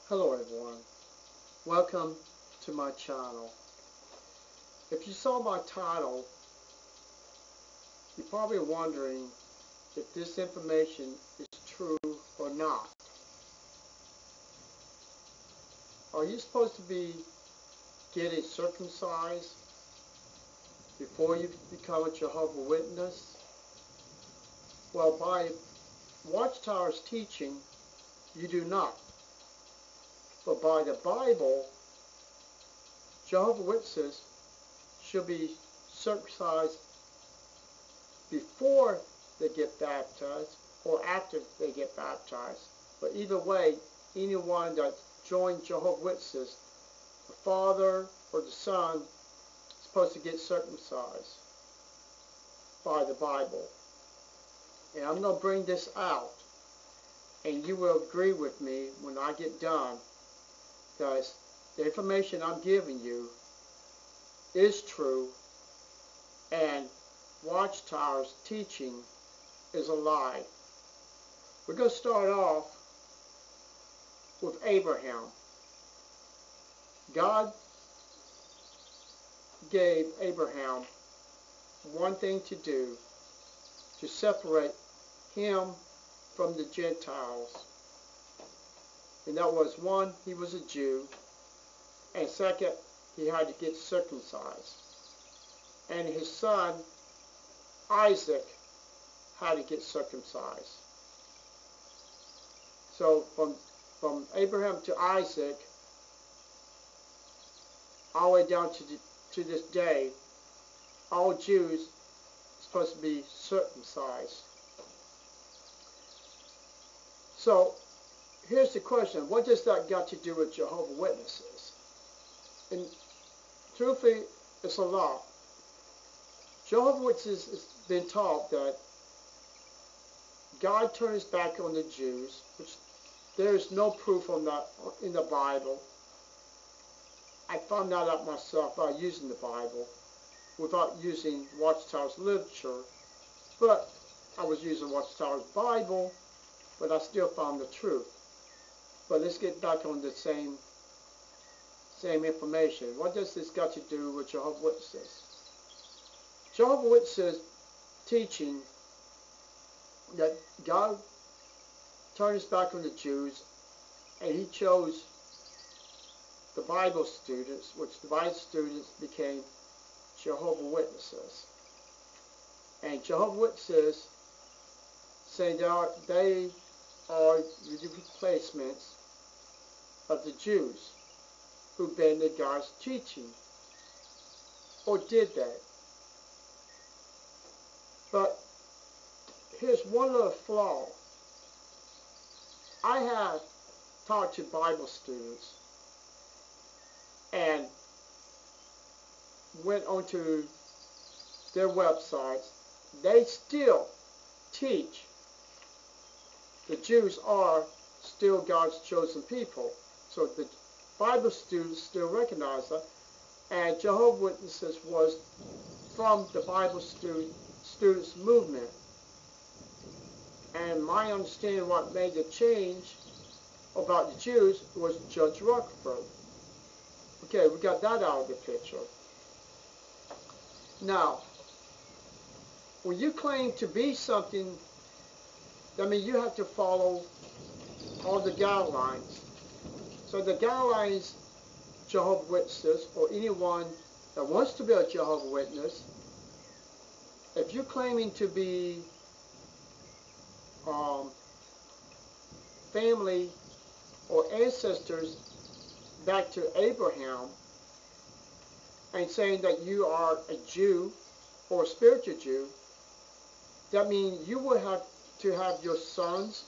Hello everyone, welcome to my channel. If you saw my title, you're probably wondering if this information is true or not. Are you supposed to be getting circumcised before you become a Jehovah's Witness? Well, by Watchtower's teaching, you do not. But by the Bible, Jehovah's Witnesses should be circumcised before they get baptized or after they get baptized. But either way, anyone that joins Jehovah's Witnesses, the father or the son, is supposed to get circumcised by the Bible. And I'm going to bring this out, and you will agree with me when I get done, because the information I'm giving you is true, and Watchtower's teaching is a lie. We're going to start off with Abraham. God gave Abraham one thing to do, to separate him from the Gentiles. And that was, one, he was a Jew, and second, he had to get circumcised. And his son, Isaac, had to get circumcised. So from Abraham to Isaac, all the way down to this day, all Jews are supposed to be circumcised. So here's the question: what does that got to do with Jehovah's Witnesses? And truthfully, it's a lot. Jehovah's Witnesses has been taught that God turned his back on the Jews, which there is no proof on that in the Bible. I found that out myself by using the Bible, without using Watchtower's literature. But I was using Watchtower's Bible, but I still found the truth. But let's get back on the same information. What does this got to do with Jehovah's Witnesses? Jehovah's Witnesses teaching that God turned his back on the Jews, and he chose the Bible students, which the Bible students became Jehovah's Witnesses. And Jehovah's Witnesses say that they are the replacements of the Jews who bended God's teaching. Or did they? But here's one little flaw. I have talked to Bible students and went onto their websites. They still teach the Jews are still God's chosen people. So the Bible students still recognize that. And Jehovah's Witnesses was from the Bible students movement. And my understanding what made the change about the Jews was Judge Rutherford. Okay, we got that out of the picture. Now, when you claim to be something, I mean, you have to follow all the guidelines. So the guidelines, Jehovah's Witnesses, or anyone that wants to be a Jehovah's Witness, if you're claiming to be family or ancestors back to Abraham, and saying that you are a Jew or a spiritual Jew, that means you will have to have your sons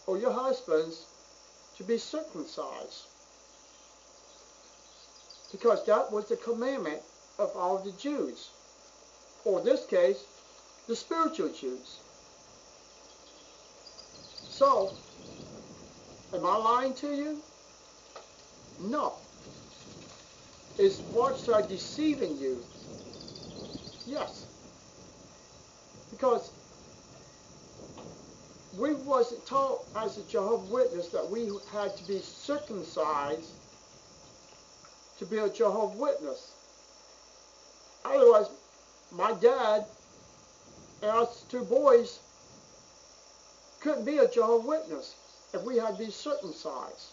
or your husbands to be circumcised, because that was the commandment of all the Jews, or in this case, the spiritual Jews. So, am I lying to you? No. Is Watchtower deceiving you? Yes. Because we wasn't taught as a Jehovah's Witness that we had to be circumcised to be a Jehovah's Witness. Otherwise, my dad and us two boys couldn't be a Jehovah's Witness if we had to be circumcised.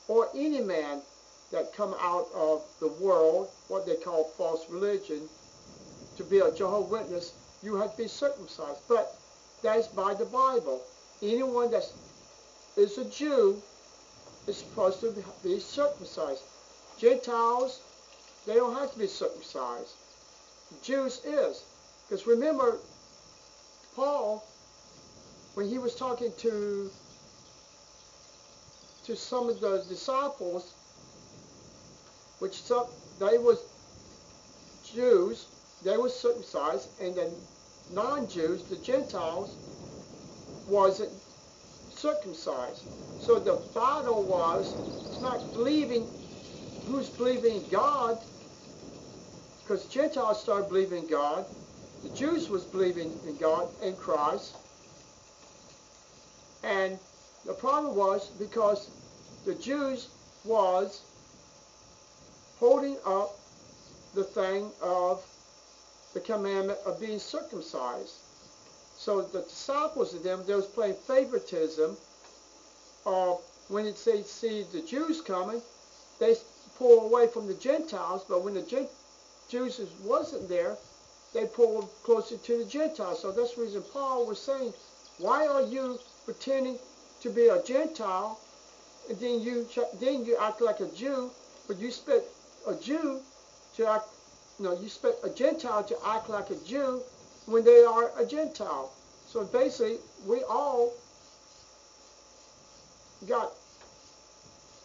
Or any man that come out of the world, what they call false religion, to be a Jehovah's Witness, you have to be circumcised. But that is by the Bible. Anyone that is a Jew is supposed to be circumcised. Gentiles, they don't have to be circumcised. Jews is. Because remember, Paul, when he was talking to some of the disciples, which they was Jews, they were circumcised, and the non-Jews, the Gentiles, wasn't circumcised. So the battle was, it's not believing who's believing in God, because Gentiles started believing in God. The Jews was believing in God and Christ. And the problem was because the Jews was holding up the thing of the commandment of being circumcised. So the disciples of them, they was playing favoritism of when they see the Jews coming, they pull away from the Gentiles, but when the Jews wasn't there, they pulled closer to the Gentiles. So that's the reason Paul was saying, why are you pretending to be a Gentile, and then you act like a Jew, but you expect a Jew to act, you expect a Gentile to act like a Jew when they are a Gentile. So basically, we all got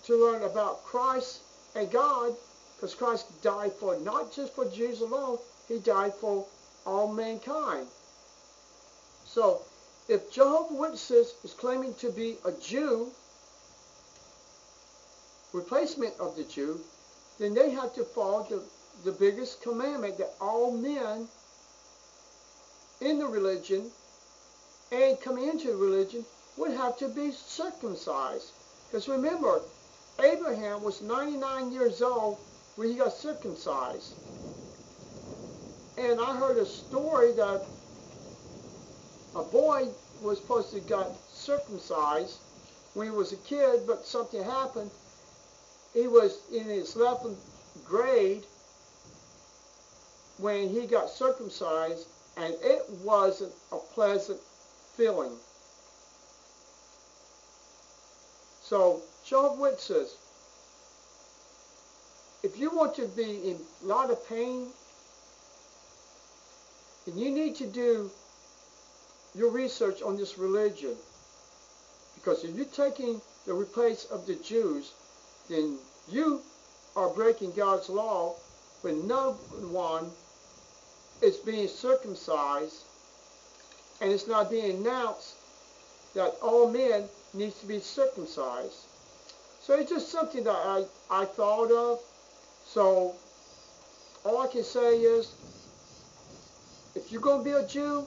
to learn about Christ and God, because Christ died for not just for Jews alone, he died for all mankind. So if Jehovah's Witnesses is claiming to be a Jew, replacement of the Jew, then they have to follow the biggest commandment that all men in the religion and coming into the religion would have to be circumcised. Because remember, Abraham was 99 years old when he got circumcised. And I heard a story that a boy was supposed to got circumcised when he was a kid, but something happened. He was in his 11th grade when he got circumcised, and it wasn't a pleasant feeling. So, Jehovah's Witnesses, if you want to be in a lot of pain, then you need to do your research on this religion. Because if you're taking the replace of the Jews, then you are breaking God's law when no one is being circumcised, and it's not being announced that all men need to be circumcised. So it's just something that I thought of. So all I can say is, if you're going to be a Jew,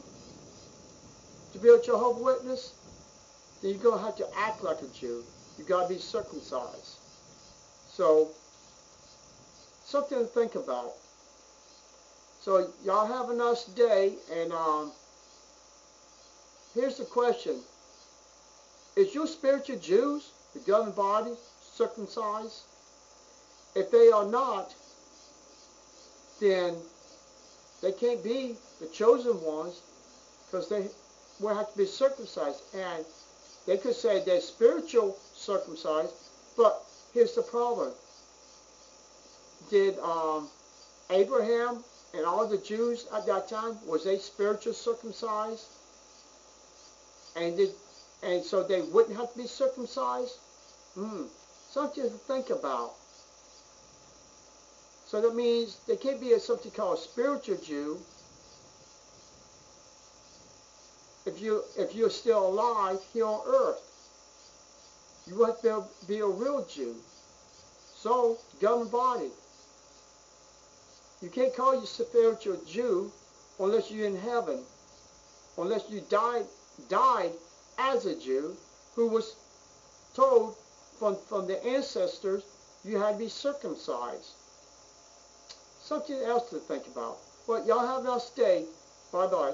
to be a Jehovah's Witness, then you're going to have to act like a Jew. You've got to be circumcised. So, something to think about. So, y'all have a nice day, and here's the question. Is your spiritual Jews, the governing body, circumcised? If they are not, then they can't be the chosen ones, because they will have to be circumcised. And they could say they're spiritual circumcised, but here's the problem. Did Abraham and all the Jews at that time, was they spiritual circumcised? And so they wouldn't have to be circumcised? Something to think about. So that means they can't be something called a spiritual Jew if you're still alive here on earth. You have to be a real Jew. So, governing body. You can't call you spiritual Jew unless you're in heaven. unless you died as a Jew who was told from the ancestors you had to be circumcised. Something else to think about. Well, y'all have a nice day. Bye-bye.